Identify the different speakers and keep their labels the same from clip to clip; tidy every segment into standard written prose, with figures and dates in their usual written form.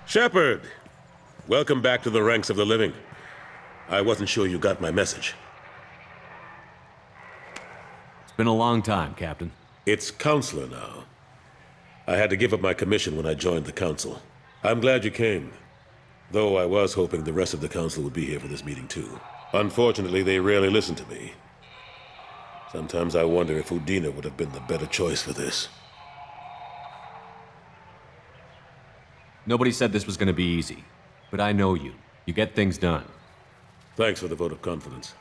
Speaker 1: Shepard! Welcome back to the ranks of the living. I wasn't sure you got my message.
Speaker 2: It's been a long time, Captain.
Speaker 1: It's Counselor now. I had to give up my commission when I joined the Council. I'm glad you came, though I was hoping the rest of the Council would be here for this meeting too. Unfortunately, they rarely listen to me. Sometimes I wonder if Udina would have been the better choice for this.
Speaker 2: Nobody said this was going to be easy, but I know you. You get things done.
Speaker 1: Thanks for the vote of confidence.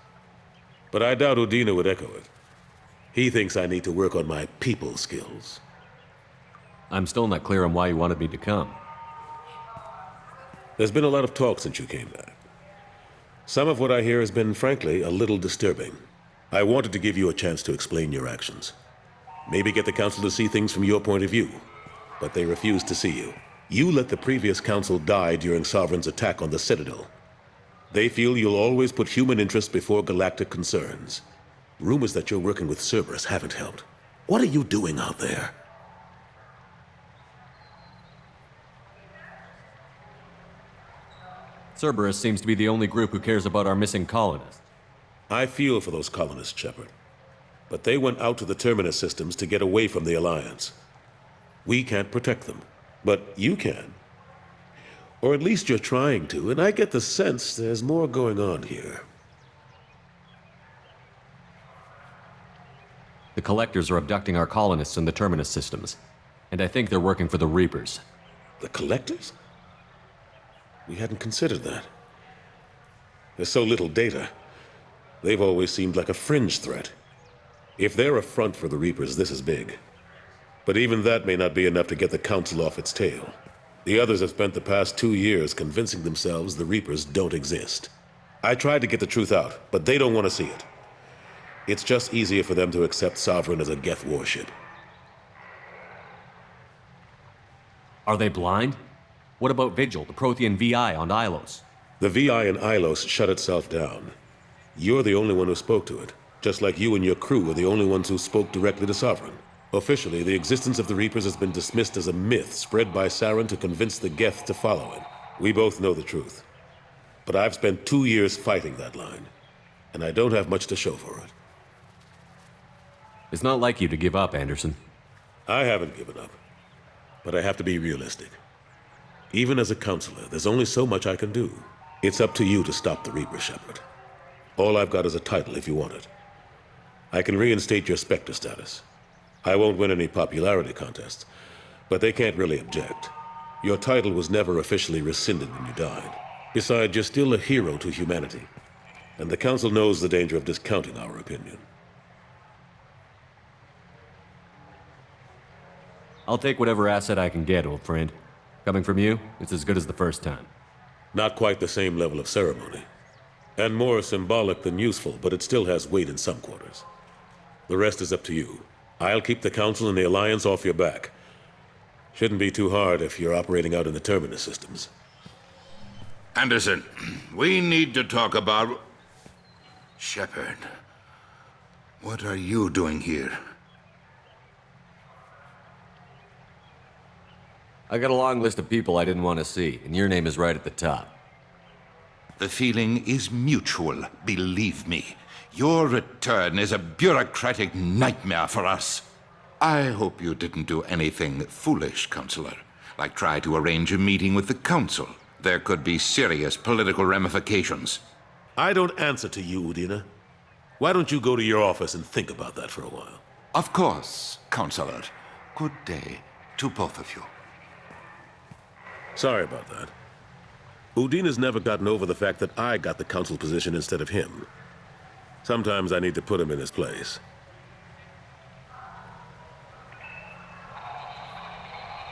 Speaker 1: But I doubt Udina would echo it. He thinks I need to work on my people skills.
Speaker 2: I'm still not clear on why you wanted me to come.
Speaker 1: There's been a lot of talk since you came back. Some of what I hear has been, frankly, a little disturbing. I wanted to give you a chance to explain your actions. Maybe get the Council to see things from your point of view. But they refused to see you. You let the previous Council die during Sovereign's attack on the Citadel. They feel you'll always put human interest before galactic concerns. Rumors that you're working with Cerberus haven't helped. What are you doing out there?
Speaker 2: Cerberus seems to be the only group who cares about our missing colonists.
Speaker 1: I feel for those colonists, Shepard. But they went out to the Terminus systems to get away from the Alliance. We can't protect them, but you can. Or at least you're trying to, and I get the sense there's more going on here.
Speaker 2: The Collectors are abducting our colonists in the Terminus systems, and I think they're working for the Reapers.
Speaker 1: The Collectors? We hadn't considered that. There's so little data. They've always seemed like a fringe threat. If they're a front for the Reapers, this is big. But even that may not be enough to get the Council off its tail. The others have spent the past 2 years convincing themselves the Reapers don't exist. I tried to get the truth out, but they don't want to see it. It's just easier for them to accept Sovereign as a Geth warship.
Speaker 2: Are they blind? What about Vigil, the Prothean VI on Ilos?
Speaker 1: The VI in Ilos shut itself down. You're the only one who spoke to it, just like you and your crew are the only ones who spoke directly to Sovereign. Officially, the existence of the Reapers has been dismissed as a myth spread by Saren to convince the Geth to follow it. We both know the truth. But I've spent 2 years fighting that line, and I don't have much to show for it.
Speaker 2: It's not like you to give up, Anderson.
Speaker 1: I haven't given up, but I have to be realistic. Even as a counselor, there's only so much I can do. It's up to you to stop the Reaper, Shepard. All I've got is a title if you want it. I can reinstate your Spectre status. I won't win any popularity contests, but they can't really object. Your title was never officially rescinded when you died. Besides, you're still a hero to humanity, and the Council knows the danger of discounting our opinion.
Speaker 2: I'll take whatever asset I can get, old friend. Coming from you, it's as good as the first time.
Speaker 1: Not quite the same level of ceremony. And more symbolic than useful, but it still has weight in some quarters. The rest is up to you. I'll keep the Council and the Alliance off your back. Shouldn't be too hard if you're operating out in the Terminus systems.
Speaker 3: Anderson, we need to talk about... Shepard, what are you doing here?
Speaker 2: I got a long list of people I didn't want to see, and your name is right at the top.
Speaker 3: The feeling is mutual, believe me. Your return is a bureaucratic nightmare for us. I hope you didn't do anything foolish, Counselor, like try to arrange a meeting with the Council. There could be serious political ramifications.
Speaker 1: I don't answer to you, Udina. Why don't you go to your office and think about that for a while?
Speaker 3: Of course, Counselor. Good day to both of you.
Speaker 1: Sorry about that. Udina's never gotten over the fact that I got the Council position instead of him. Sometimes I need to put him in his place.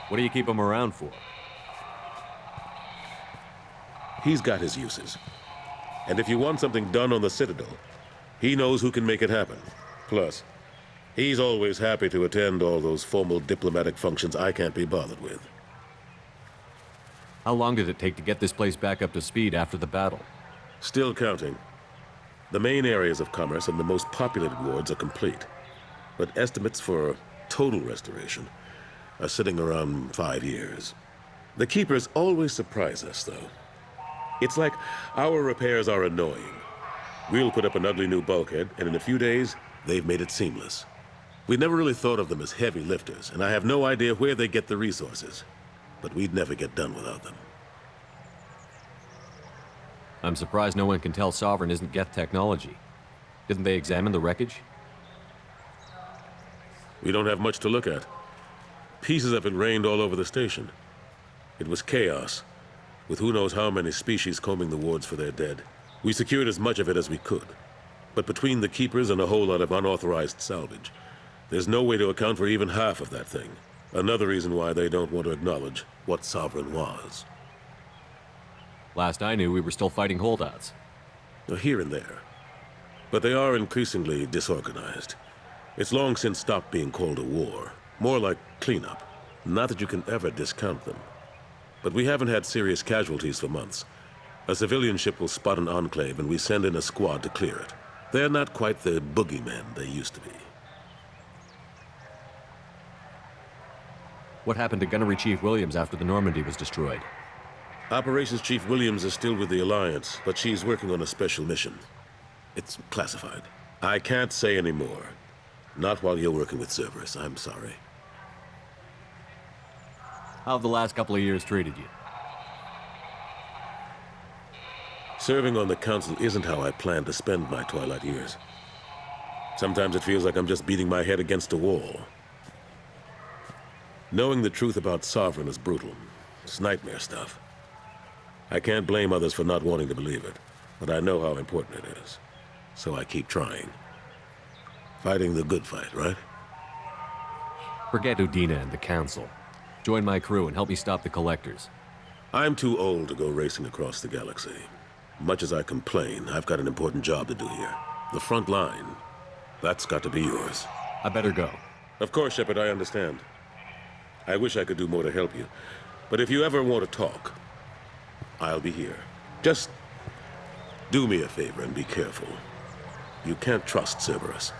Speaker 2: What do you keep him around for?
Speaker 1: He's got his uses. And if you want something done on the Citadel, he knows who can make it happen. Plus, he's always happy to attend all those formal diplomatic functions I can't be bothered with.
Speaker 2: How long did it take to get this place back up to speed after the battle?
Speaker 1: Still counting. The main areas of commerce and the most populated wards are complete. But estimates for total restoration are sitting around 5 years. The keepers always surprise us, though. It's like our repairs are annoying. We'll put up an ugly new bulkhead, and in a few days, they've made it seamless. We never really thought of them as heavy lifters, and I have no idea where they get the resources. But we'd never get done without them.
Speaker 2: I'm surprised no one can tell Sovereign isn't Geth technology. Didn't they examine the wreckage?
Speaker 1: We don't have much to look at. Pieces of it rained all over the station. It was chaos, with who knows how many species combing the wards for their dead. We secured as much of it as we could. But between the keepers and a whole lot of unauthorized salvage, there's no way to account for even half of that thing. Another reason why they don't want to acknowledge what Sovereign was.
Speaker 2: Last I knew, we were still fighting holdouts.
Speaker 1: Here and there. But they are increasingly disorganized. It's long since stopped being called a war. More like cleanup. Not that you can ever discount them. But we haven't had serious casualties for months. A civilian ship will spot an enclave and we send in a squad to clear it. They're not quite the boogeymen they used to be.
Speaker 2: What happened to Gunnery Chief Williams after the Normandy was destroyed?
Speaker 1: Operations Chief Williams is still with the Alliance, but she's working on a special mission. It's classified. I can't say any more. Not while you're working with Cerberus, I'm sorry.
Speaker 2: How have the last couple of years treated you?
Speaker 1: Serving on the Council isn't how I plan to spend my twilight years. Sometimes it feels like I'm just beating my head against a wall. Knowing the truth about Sovereign is brutal. It's nightmare stuff. I can't blame others for not wanting to believe it, but I know how important it is. So I keep trying. Fighting the good fight, right?
Speaker 2: Forget Udina and the Council. Join my crew and help me stop the Collectors.
Speaker 1: I'm too old to go racing across the galaxy. Much as I complain, I've got an important job to do here. The front line. That's got to be yours.
Speaker 2: I better go.
Speaker 1: Of course, Shepard, I understand. I wish I could do more to help you. But if you ever want to talk, I'll be here. Just do me a favor and be careful. You can't trust Cerberus.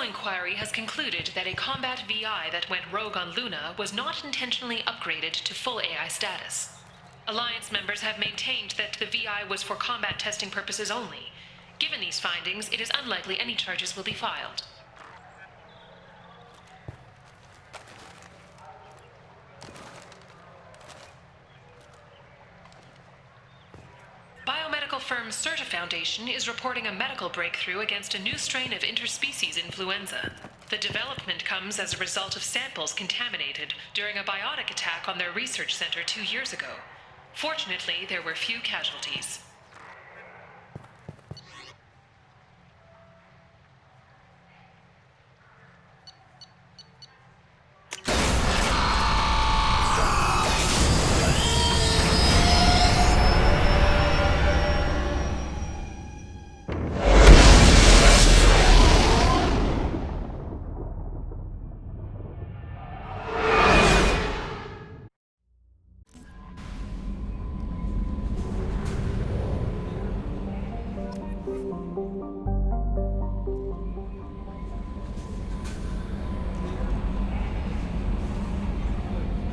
Speaker 4: Inquiry has concluded that a combat VI that went rogue on Luna was not intentionally upgraded to full AI status. Alliance members have maintained that the VI was for combat testing purposes only. Given these findings, it is unlikely any charges will be filed. Biomedical firm Certa Foundation is reporting a medical breakthrough against a new strain of interspecies influenza. The development comes as a result of samples contaminated during a biotic attack on their research center 2 years ago. Fortunately, there were few casualties.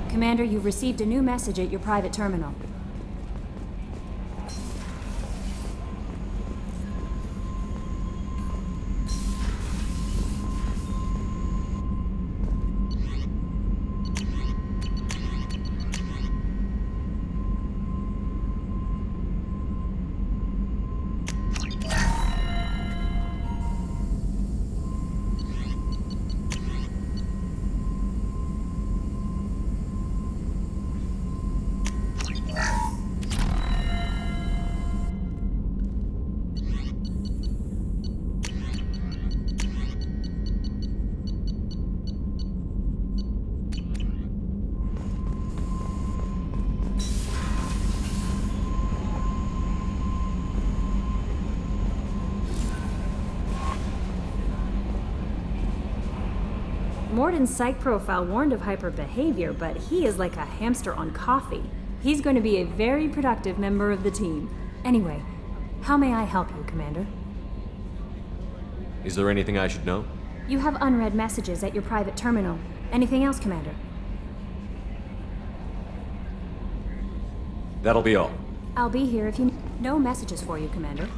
Speaker 5: Commander, you've received a new message at your private terminal. Warden's psych profile warned of hyper behavior, but he is like a hamster on coffee. He's going to be a very productive member of the team. Anyway, how may I help you, Commander?
Speaker 2: Is there anything I should know?
Speaker 5: You have unread messages at your private terminal. Anything else, Commander?
Speaker 2: That'll be all.
Speaker 5: I'll be here if you... No messages for you, Commander.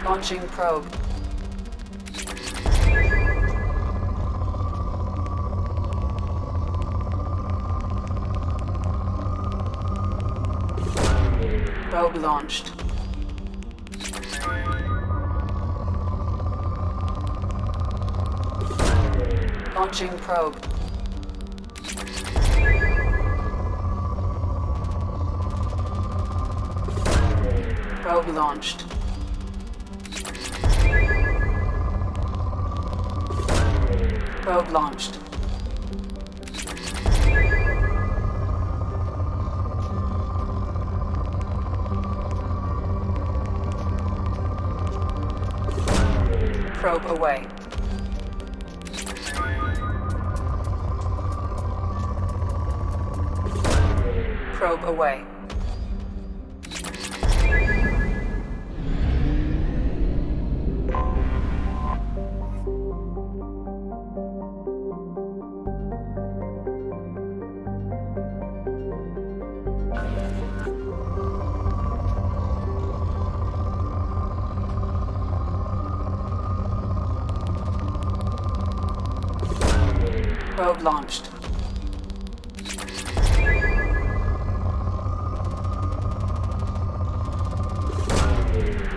Speaker 6: Launching probe. Probe launched. Launching probe. Probe launched. Probe launched. Probe away. Probe away. Probe launched.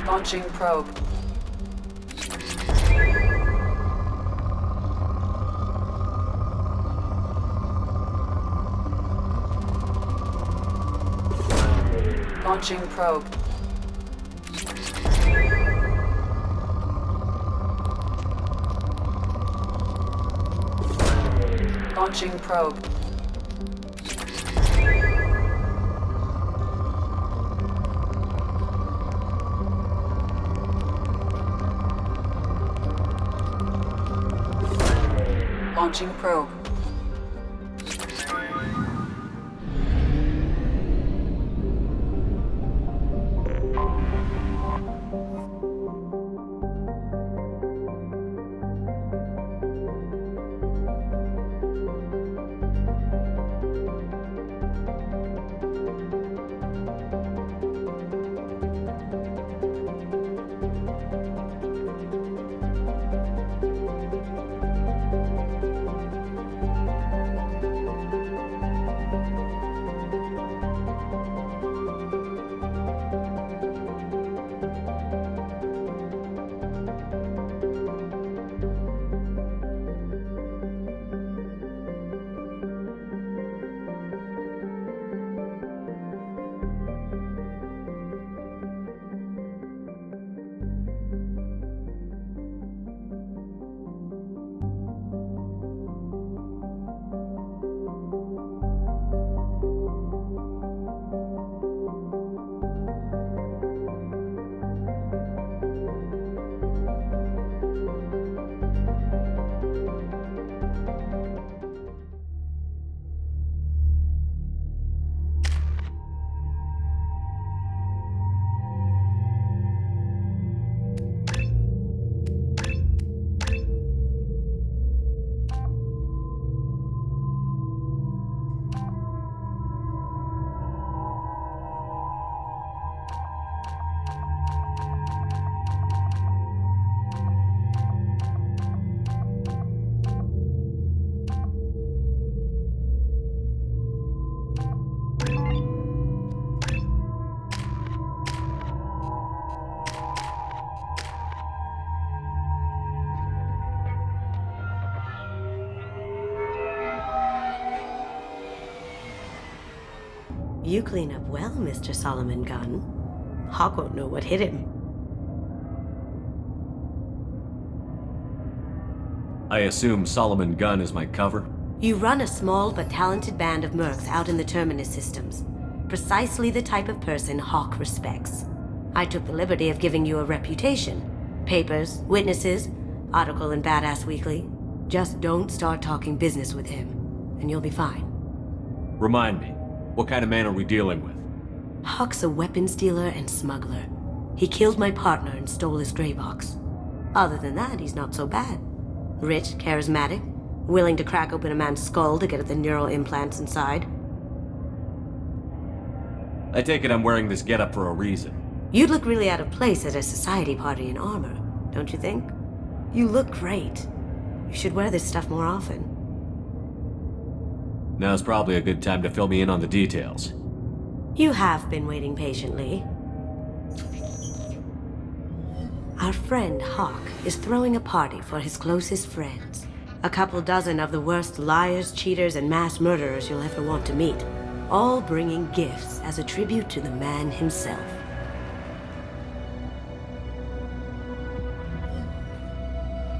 Speaker 6: Launching probe. Launching probe. Launching probe. Launching probe.
Speaker 7: You clean up well, Mr. Solomon Gunn. Hawk won't know what hit him.
Speaker 2: I assume Solomon Gunn is my cover?
Speaker 7: You run a small but talented band of mercs out in the Terminus systems. Precisely the type of person Hawk respects. I took the liberty of giving you a reputation. Papers, witnesses, article in Badass Weekly. Just don't start talking business with him, and you'll be fine.
Speaker 2: Remind me, what kind of man are we dealing with?
Speaker 7: Hawk's a weapons dealer and smuggler. He killed my partner and stole his gray box. Other than that, he's not so bad. Rich, charismatic, willing to crack open a man's skull to get at the neural implants inside.
Speaker 2: I take it I'm wearing this getup for a reason.
Speaker 7: You'd look really out of place at a society party in armor, don't you think? You look great. You should wear this stuff more often.
Speaker 2: Now's probably a good time to fill me in on the details.
Speaker 7: You have been waiting patiently. Our friend Hawk is throwing a party for his closest friends. A couple dozen of the worst liars, cheaters, and mass murderers you'll ever want to meet. All bringing gifts as a tribute to the man himself.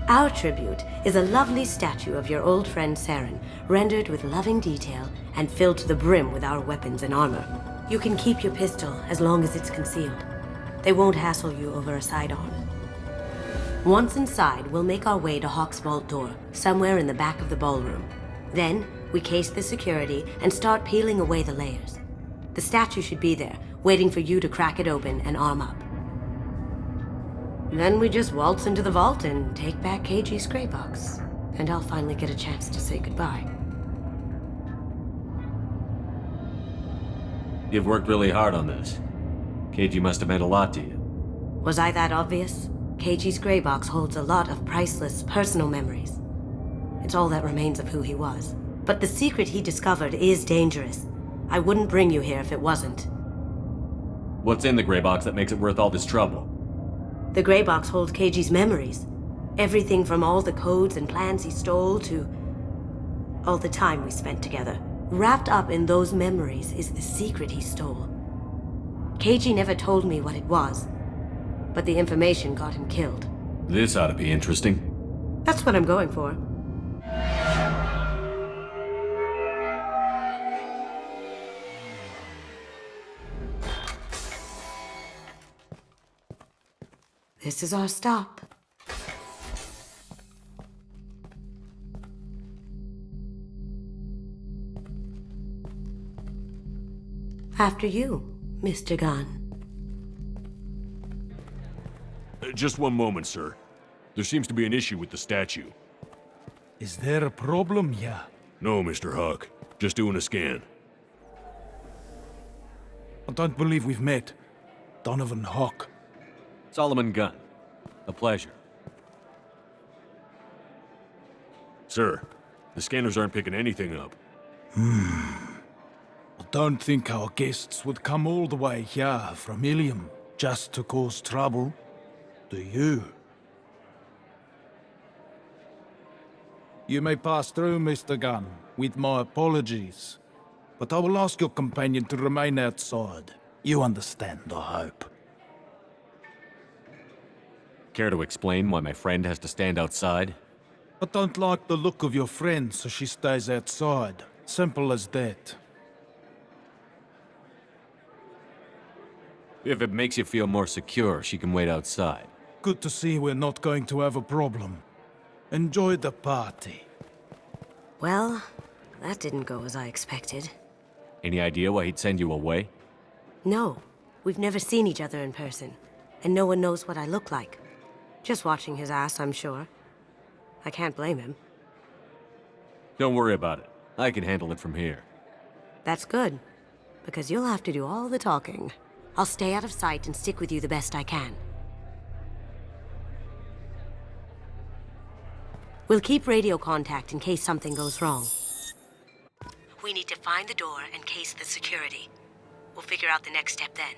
Speaker 7: Our tribute is a lovely statue of your old friend Saren, rendered with loving detail and filled to the brim with our weapons and armor. You can keep your pistol as long as it's concealed. They won't hassle you over a sidearm. Once inside, we'll make our way to Hawk's vault door, somewhere in the back of the ballroom. Then, we case the security and start peeling away the layers. The statue should be there, waiting for you to crack it open and arm up. Then we just waltz into the vault and take back KG's gray box. And I'll finally get a chance to say goodbye.
Speaker 2: You've worked really hard on this. KG must have meant a lot to you.
Speaker 7: Was I that obvious? KG's gray box holds a lot of priceless personal memories. It's all that remains of who he was. But the secret he discovered is dangerous. I wouldn't bring you here if it wasn't.
Speaker 2: What's in the gray box that makes it worth all this trouble?
Speaker 7: The gray box holds KG's memories. Everything from all the codes and plans he stole to all the time we spent together. Wrapped up in those memories is the secret he stole. KG never told me what it was, but the information got him killed.
Speaker 2: This ought to be interesting.
Speaker 7: That's what I'm going for. This is our stop. After you, Mr. Gunn.
Speaker 8: Just one moment, sir. There seems to be an issue with the statue.
Speaker 9: Is there a problem here?
Speaker 8: No, Mr. Hawk. Just doing a scan.
Speaker 9: I don't believe we've met. Donovan Hawk.
Speaker 2: Solomon Gunn. A pleasure.
Speaker 8: Sir, the scanners aren't picking anything up.
Speaker 9: I don't think our guests would come all the way here from Ilium just to cause trouble. Do you? You may pass through, Mr. Gunn, with my apologies. But I will ask your companion to remain outside. You understand, I hope.
Speaker 2: Care to explain why my friend has to stand outside?
Speaker 9: I don't like the look of your friend, so she stays outside. Simple as that.
Speaker 2: If it makes you feel more secure, she can wait outside.
Speaker 9: Good to see we're not going to have a problem. Enjoy the party.
Speaker 7: Well, that didn't go as I expected.
Speaker 2: Any idea why he'd send you away?
Speaker 7: No, we've never seen each other in person, and no one knows what I look like. Just watching his ass, I'm sure. I can't blame him.
Speaker 2: Don't worry about it. I can handle it from here.
Speaker 7: That's good, because you'll have to do all the talking. I'll stay out of sight and stick with you the best I can. We'll keep radio contact in case something goes wrong. We need to find the door and case the security. We'll figure out the next step then.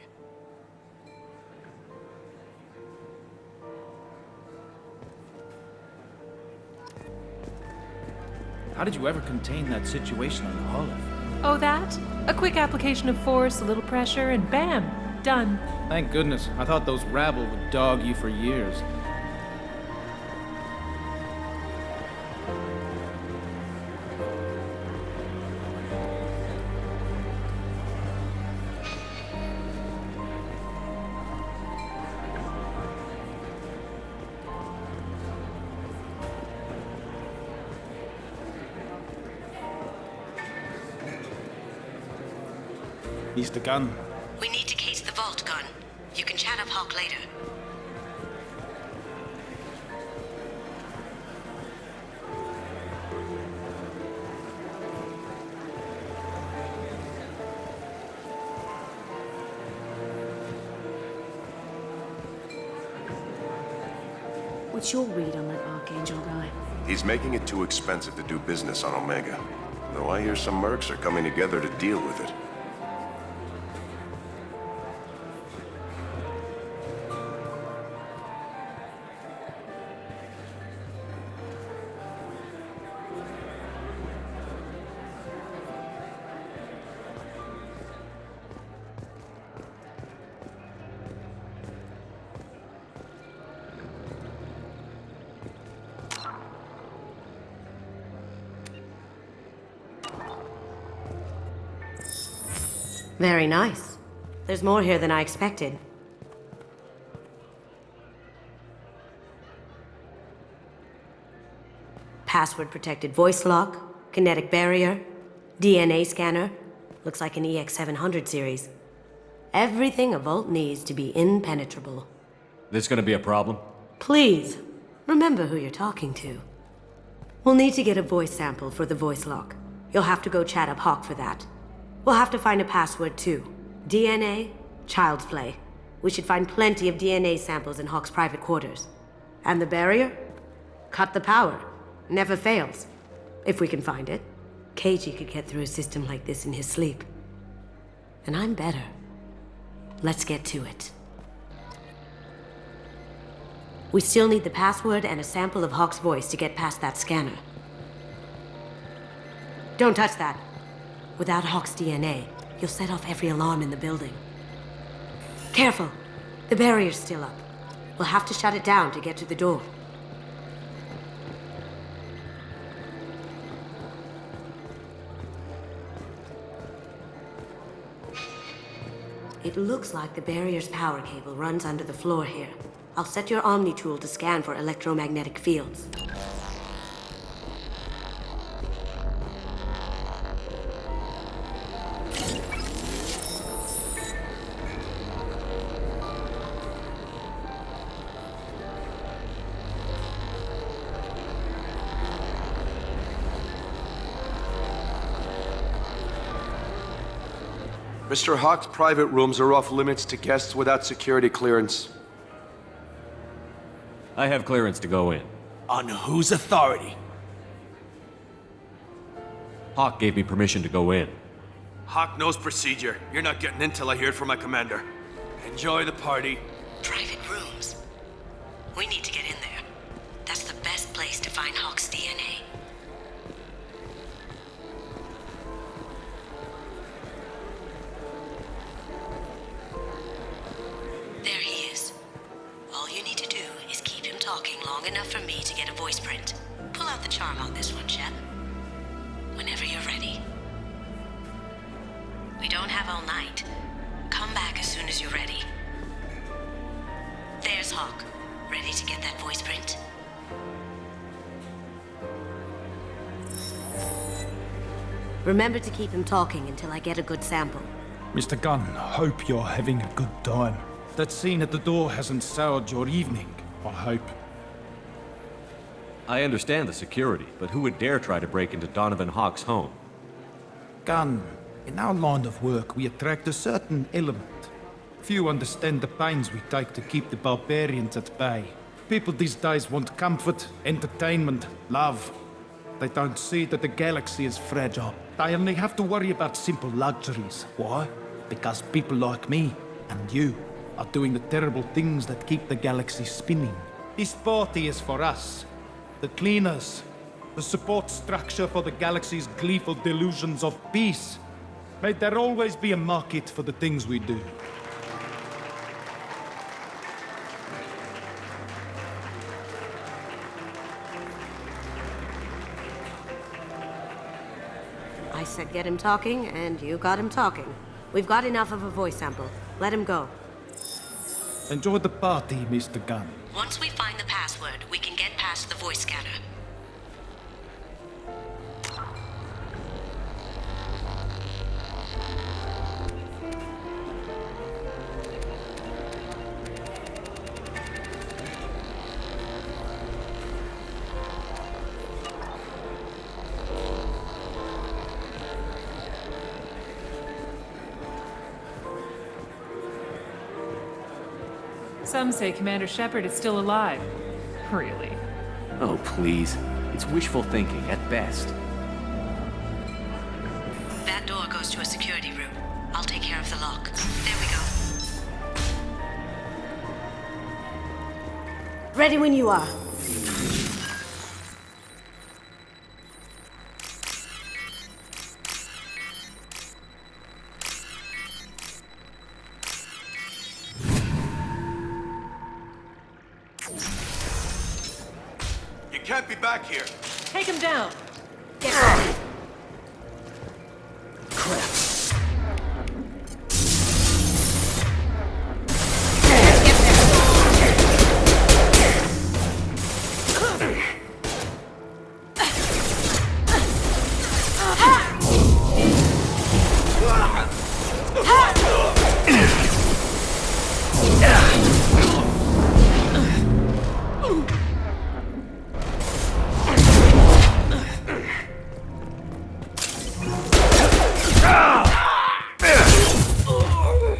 Speaker 10: How did you ever contain that situation on the Olive?
Speaker 4: Oh, that? A quick application of force, a little pressure, and bam! Done.
Speaker 9: Thank goodness. I thought those rabble would dog you for years. Mr. Gunn.
Speaker 7: We need to case the vault, Gunn. You can chat up Hawk later.
Speaker 10: What's your read on that Archangel guy?
Speaker 11: He's making it too expensive to do business on Omega. Though I hear some mercs are coming together to deal with it.
Speaker 7: Very nice. There's more here than I expected. Password-protected voice lock, kinetic barrier, DNA scanner. Looks like an EX700 series. Everything a vault needs to be impenetrable.
Speaker 2: This gonna be a problem?
Speaker 7: Please, remember who you're talking to. We'll need to get a voice sample for the voice lock. You'll have to go chat up Hawk for that. We'll have to find a password too. DNA, child's play. We should find plenty of DNA samples in Hawk's private quarters. And the barrier? Cut the power. Never fails. If we can find it. KG could get through a system like this in his sleep. And I'm better. Let's get to it. We still need the password and a sample of Hawk's voice to get past that scanner. Don't touch that. Without Hawk's DNA, you'll set off every alarm in the building. Careful! The barrier's still up. We'll have to shut it down to get to the door. It looks like the barrier's power cable runs under the floor here. I'll set your Omni tool to scan for electromagnetic fields.
Speaker 12: Mr. Hawk's private rooms are off limits to guests without security clearance.
Speaker 2: I have clearance to go in.
Speaker 13: On whose authority?
Speaker 2: Hawk gave me permission to go in.
Speaker 13: Hawk knows procedure. You're not getting in till I hear it from my commander. Enjoy the party.
Speaker 7: Private rooms. We need to get in there. That's the best place to find Hawk's DNA. There he is. All you need to do is keep him talking long enough for me to get a voice print. Pull out the charm on this one, Shep. Whenever you're ready. We don't have all night. Come back as soon as you're ready. There's Hawk. Ready to get that voice print? Remember to keep him talking until I get a good sample.
Speaker 9: Mr. Gunn, hope you're having a good time. That scene at the door hasn't soured your evening, I hope.
Speaker 2: I understand the security, but who would dare try to break into Donovan Hawk's home?
Speaker 9: Gunn, in our line of work, we attract a certain element. Few understand the pains we take to keep the barbarians at bay. People these days want comfort, entertainment, love. They don't see that the galaxy is fragile. They only have to worry about simple luxuries. Why? Because people like me and you are doing the terrible things that keep the galaxy spinning. This party is for us, the cleaners, the support structure for the galaxy's gleeful delusions of peace. May there always be a market for the things we do.
Speaker 7: I said get him talking, and you got him talking. We've got enough of a voice sample. Let him go.
Speaker 9: Enjoy the party, Mr. Gunn.
Speaker 7: Once we find the password, we can get past the voice scanner.
Speaker 4: Some say Commander Shepard is still alive. Really?
Speaker 2: Oh, please. It's wishful thinking at best.
Speaker 7: That door goes to a security room. I'll take care of the lock. There we go. Ready when you are.
Speaker 12: You can't be back here.
Speaker 4: Take him down.
Speaker 7: Get ready.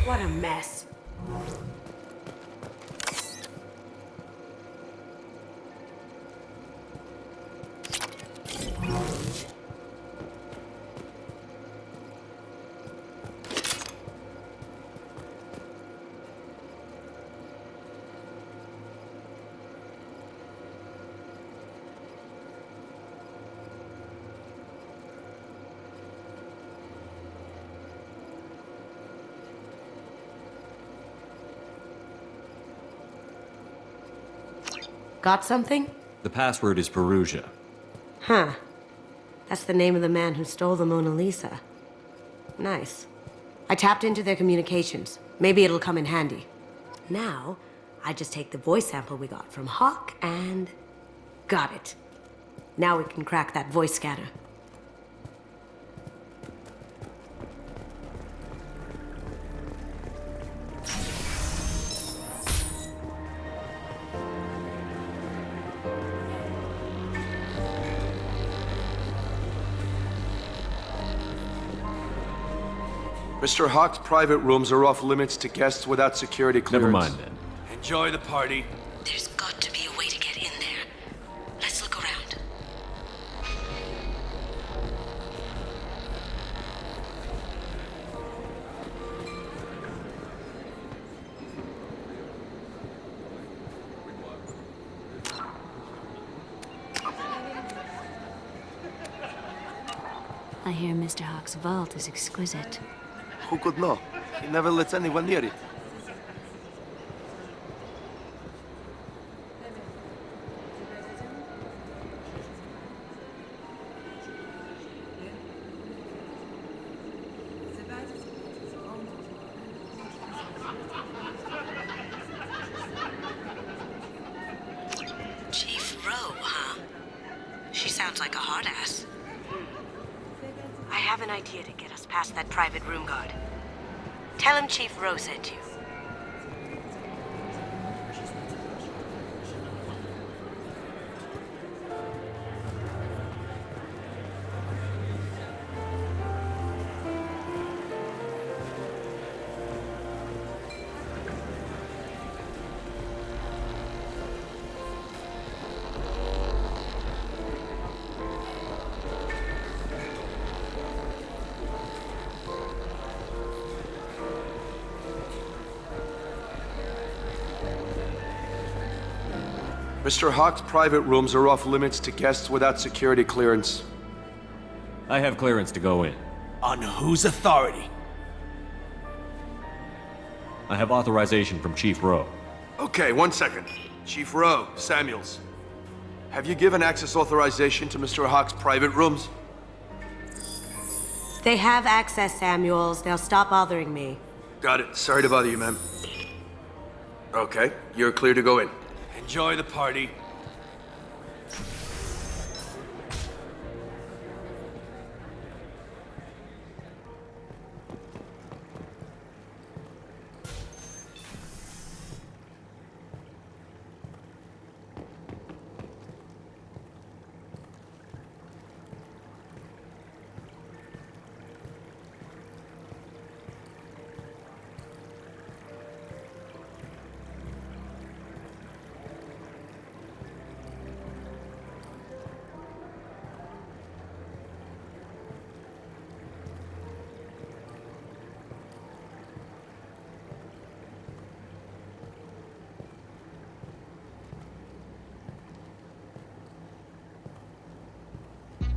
Speaker 7: What a mess. Got something?
Speaker 2: The password is Perugia.
Speaker 7: Huh. That's the name of the man who stole the Mona Lisa. Nice. I tapped into their communications. Maybe it'll come in handy. Now, I just take the voice sample we got from Hawk and... got it. Now we can crack that voice scanner.
Speaker 12: Mr. Hawk's private rooms are off limits to guests without security clearance.
Speaker 2: Never mind then.
Speaker 13: Enjoy the party.
Speaker 7: There's got to be a way to get in there. Let's look around.
Speaker 10: I hear Mr. Hawk's vault is exquisite.
Speaker 12: Who could know? He never lets anyone near it.
Speaker 7: Chief Rowe, huh? She sounds like a hard ass. I have an idea to get us past that private room guard. Tell him Chief Rowe sent you.
Speaker 12: Mr. Hawk's private rooms are off limits to guests without security clearance.
Speaker 2: I have clearance to go in.
Speaker 13: On whose authority?
Speaker 2: I have authorization from Chief Rowe.
Speaker 12: Okay, 1 second. Chief Rowe, Samuels. Have you given access authorization to Mr. Hawk's private rooms?
Speaker 7: They have access, Samuels. Now stop bothering me.
Speaker 12: Got it. Sorry to bother you, ma'am. Okay, you're clear to go in.
Speaker 13: Enjoy the party.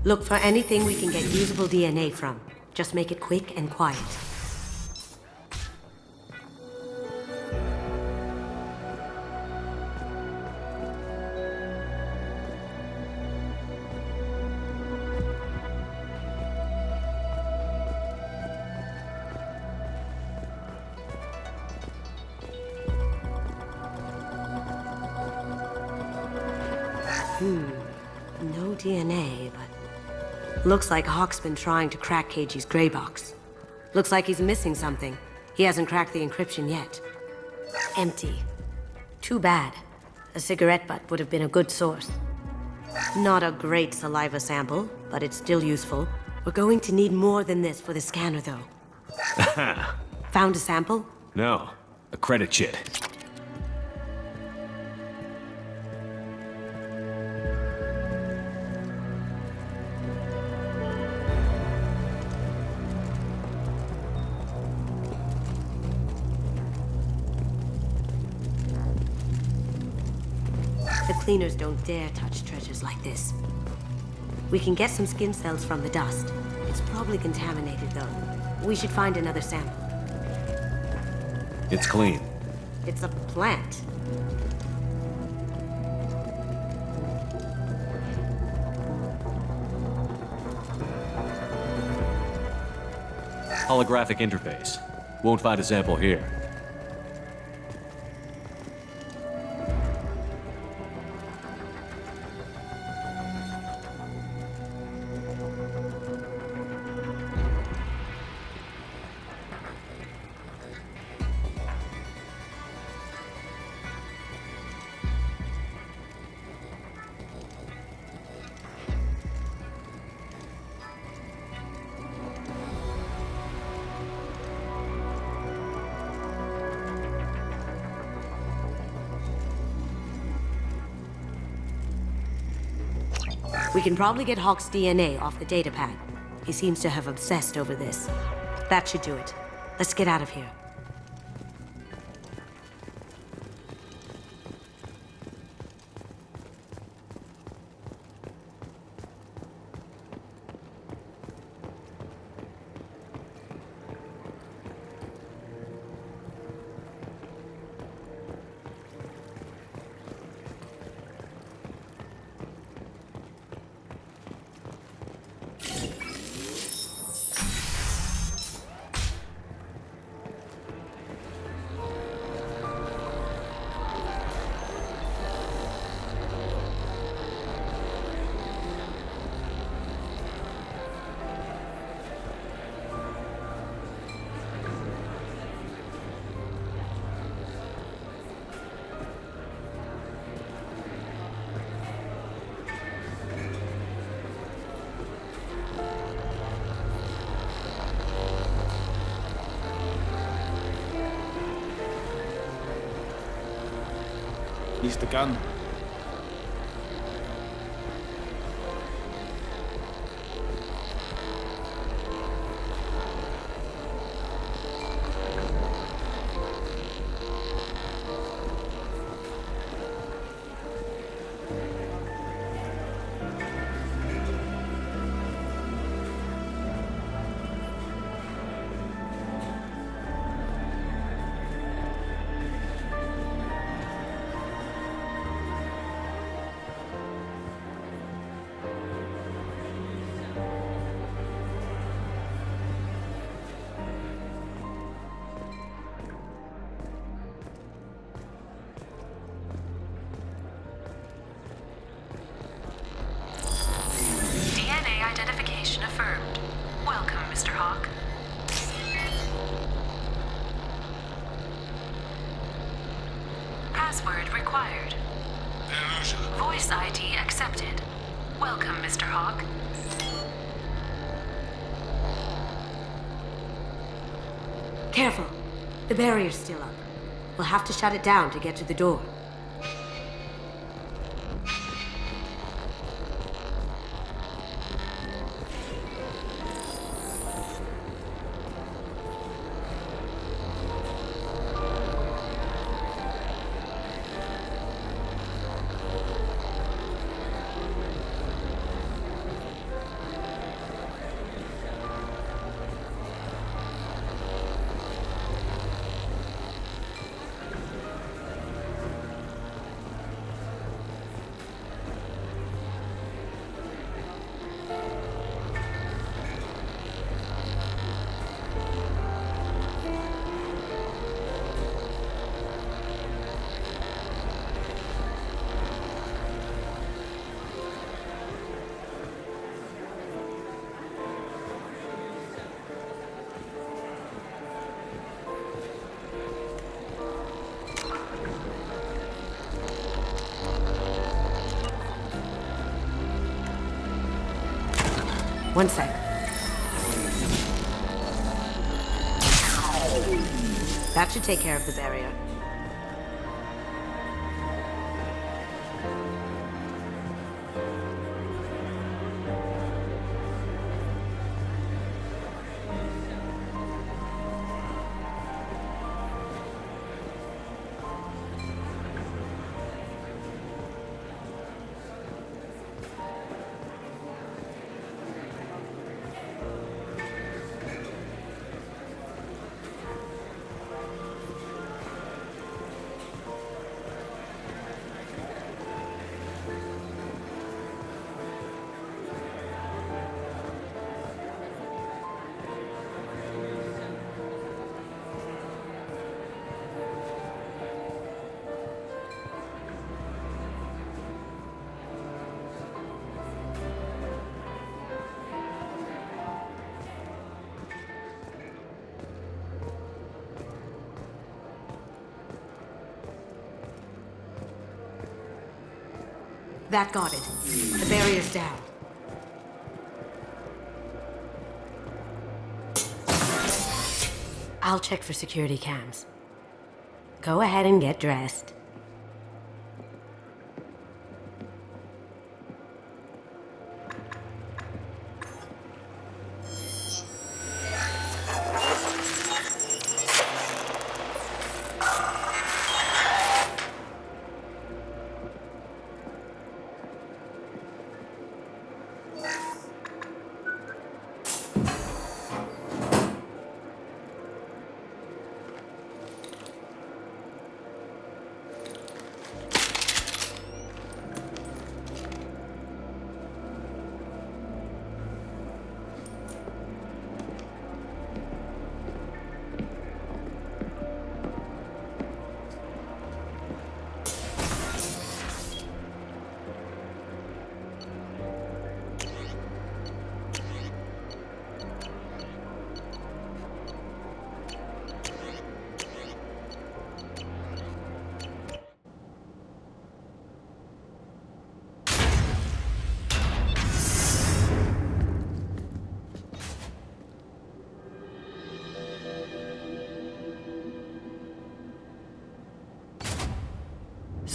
Speaker 7: Look for anything we can get usable DNA from. Just make it quick and quiet. No DNA, but looks like Hawk's been trying to crack KG's gray box. Looks like he's missing something. He hasn't cracked the encryption yet. Empty. Too bad. A cigarette butt would have been a good source. Not a great saliva sample, but it's still useful. We're going to need more than this for the scanner, though. Found a sample?
Speaker 2: No, a credit chit.
Speaker 7: The cleaners don't dare touch treasures like this. We can get some skin cells from the dust. It's probably contaminated, though. We should find another sample.
Speaker 2: It's clean.
Speaker 7: It's a plant.
Speaker 2: Holographic interface. Won't find a sample here.
Speaker 7: We can probably get Hawk's DNA off the datapad. He seems to have obsessed over this. That should do it. Let's get out of here.
Speaker 9: He's the gun.
Speaker 4: Password required. Voice ID accepted. Welcome, Mr. Hawk.
Speaker 7: Careful. The barrier's still up. We'll have to shut it down to get to the door. One sec. That should take care of the barrier. That got it. The barrier's down. I'll check for security cams. Go ahead and get dressed.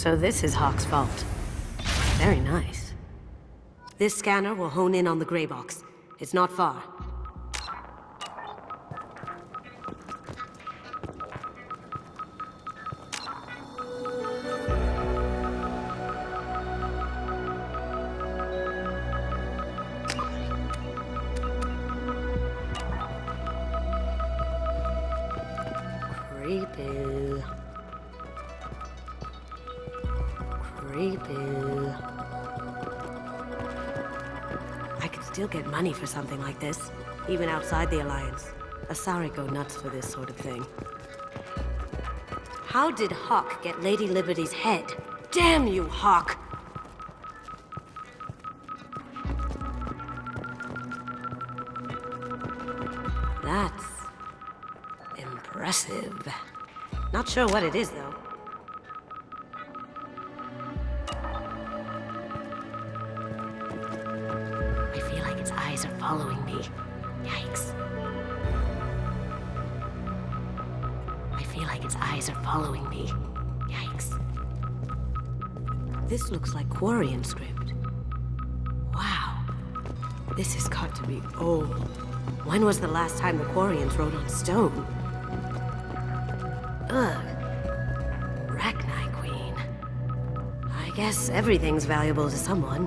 Speaker 7: So this is Hawk's vault. Very nice. This scanner will hone in on the gray box. It's not far. Creepy. Creepy. I could still get money for something like this, even outside the Alliance. Asari go nuts for this sort of thing. How did Hawk get Lady Liberty's head? Damn you, Hawk! That's impressive. Not sure what it is, though. following me. Yikes. I feel like its eyes are following me. Yikes. This looks like Quarian script. Wow. This has got to be old. When was the last time the Quarians wrote on stone? Ugh. Rachni Queen. I guess everything's valuable to someone.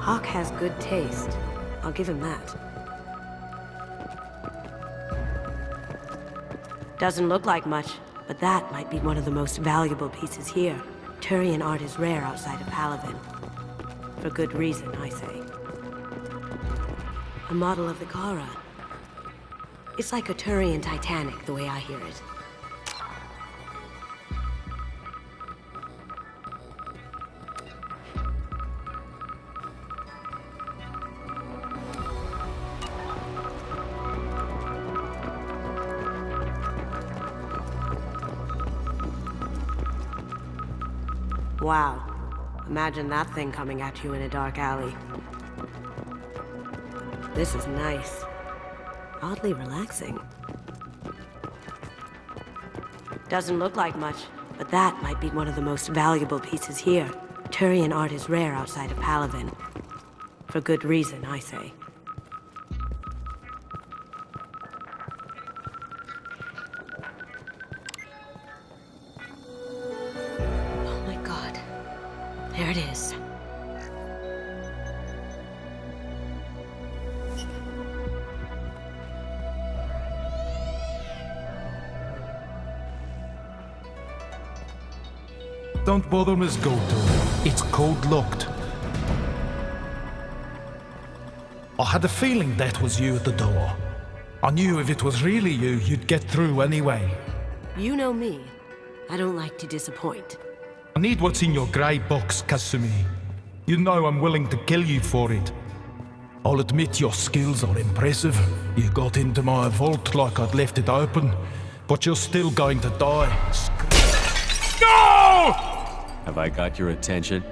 Speaker 7: Hawk has good taste. I'll give him that. Doesn't look like much, but that might be one of the most valuable pieces here. Turian art is rare outside of Palavin. For good reason, I say. A model of the Kara. It's like a Turian Titanic, the way I hear it. Wow. Imagine that thing coming at you in a dark alley. This is nice. Oddly relaxing. Doesn't look like much, but that might be one of the most valuable pieces here. Turian art is rare outside of Palavin. For good reason, I say. There it is.
Speaker 9: Don't bother, Miss Goto. It's code-locked. I had a feeling that was you at the door. I knew if it was really you, you'd get through anyway.
Speaker 7: You know me. I don't like to disappoint.
Speaker 9: I need what's in your grey box, Kasumi. You know I'm willing to kill you for it. I'll admit your skills are impressive. You got into my vault like I'd left it open, but you're still going to die. No!
Speaker 2: Have I got your attention?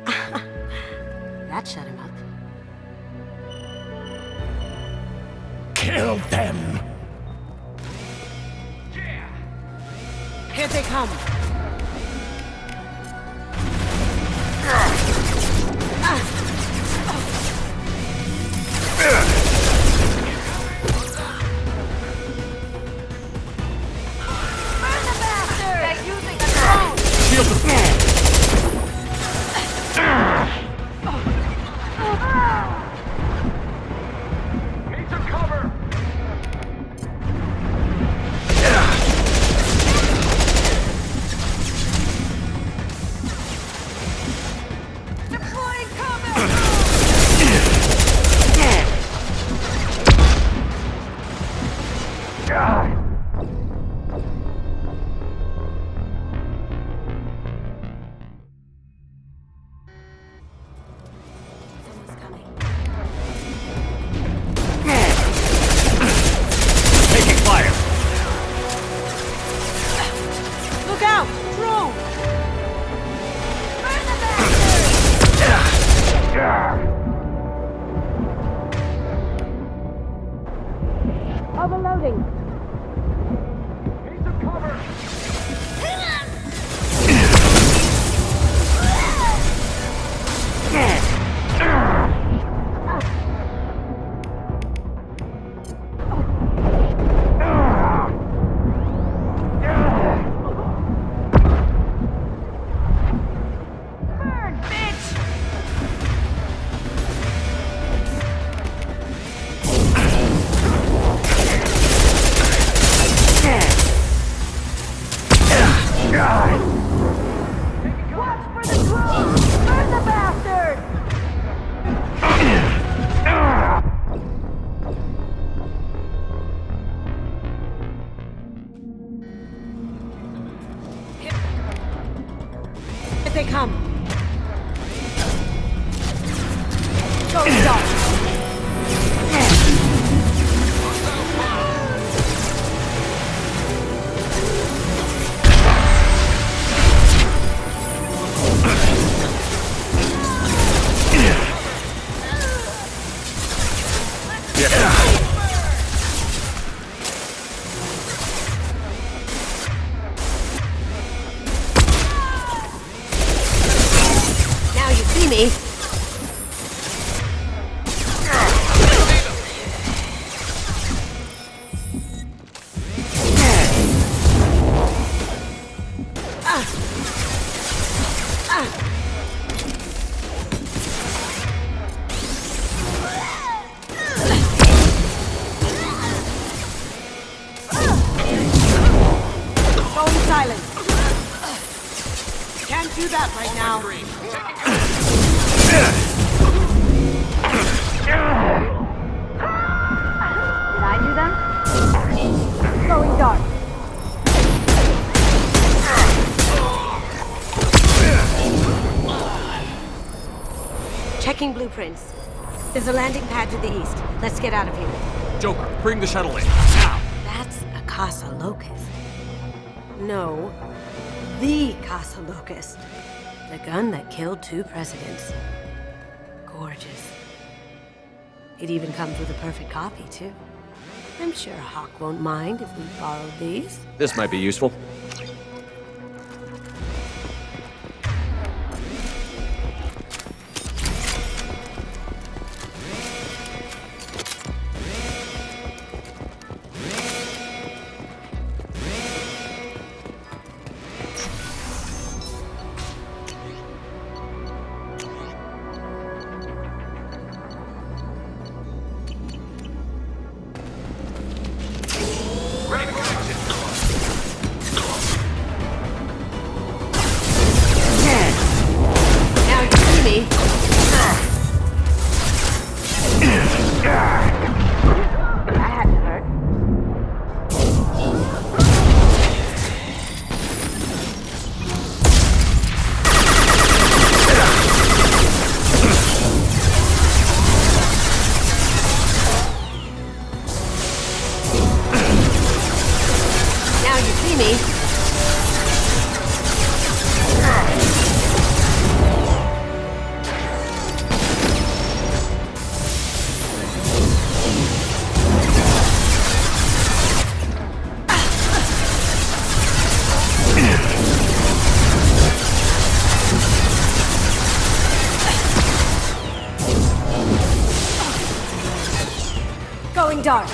Speaker 7: That shut him up.
Speaker 9: Kill them!
Speaker 7: Here they come! They come. Go, stop. do that right now.
Speaker 5: Did I do them? Going dark.
Speaker 7: Checking blueprints. There's a landing pad to the east. Let's get out of here.
Speaker 8: Joker, bring the shuttle in. Now!
Speaker 7: That's a Casa Locust. No, the Casa Locust. The gun that killed 2 presidents. Gorgeous. It even comes with a perfect copy, too. I'm sure Hawk won't mind if we borrow these.
Speaker 2: This might be useful.
Speaker 5: Going dark.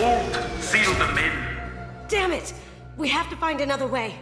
Speaker 14: Seal them in.
Speaker 7: Damn it! We have to find another way.